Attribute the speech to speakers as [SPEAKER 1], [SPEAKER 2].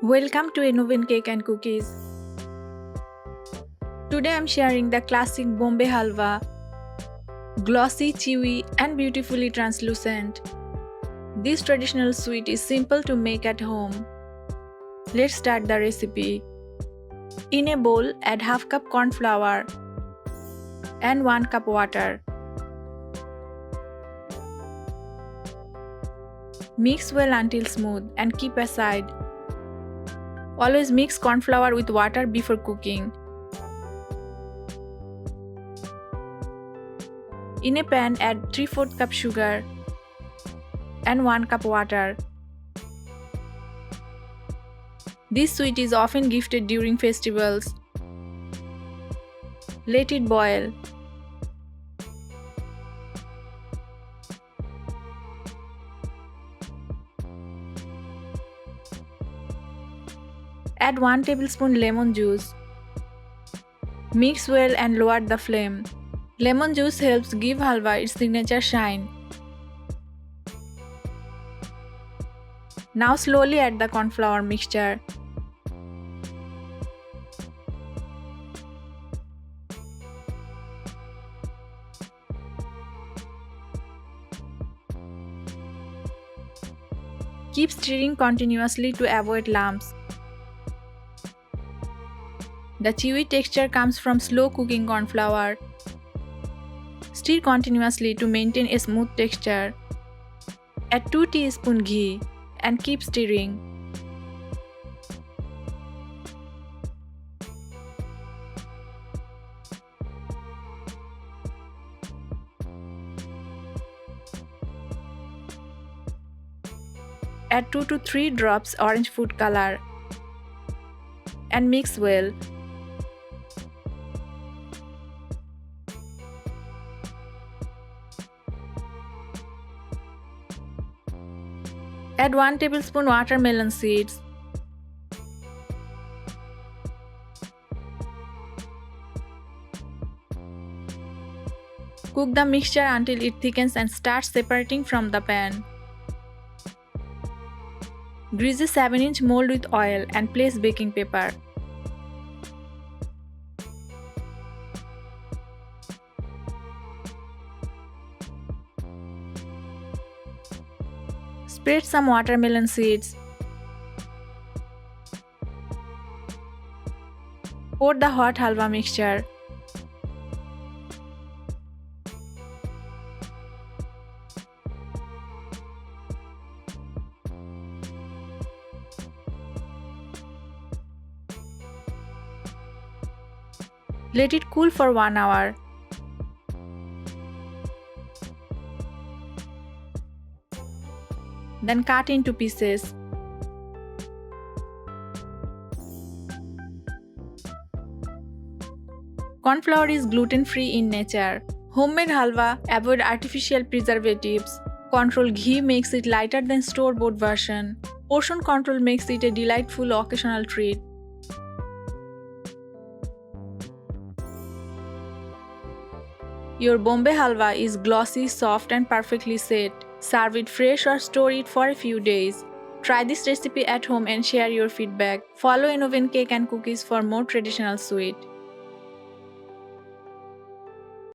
[SPEAKER 1] Welcome to Innovin Cake and Cookies. Today I'm sharing the classic Bombay Halwa, glossy, chewy and beautifully translucent. This traditional sweet is simple to make at home. Let's start the recipe. In a bowl, add half cup corn flour and 1 cup water. Mix well until smooth and keep aside. Always mix corn flour with water before cooking. In a pan, add 3/4 cup sugar and 1 cup water. This sweet is often gifted during festivals. Let it boil. Add 1 tablespoon lemon juice. Mix well and lower the flame. Lemon juice helps give halwa its signature shine. Now slowly add the corn flour mixture. Keep stirring continuously to avoid lumps. The chewy texture comes from slow cooking corn flour. Stir continuously to maintain a smooth texture. Add 2 teaspoons ghee and keep stirring. Add 2 to 3 drops orange food color and mix well. Add 1 tablespoon watermelon seeds. Cook the mixture until it thickens and starts separating from the pan. Grease a 7-inch mold with oil and place baking paper. Spread some watermelon seeds. Pour the hot halwa mixture. Let it cool for 1 hour. Then cut into pieces. Corn flour is gluten-free in nature. Homemade halwa avoid artificial preservatives. Control ghee makes it lighter than store-bought version. Portion control makes it a delightful occasional treat. Your Bombay Halwa is glossy, soft and perfectly set. Serve it fresh or store it for a few days. Try this recipe at home and share your feedback. Follow Innovin Cake and Cookies for more traditional sweet.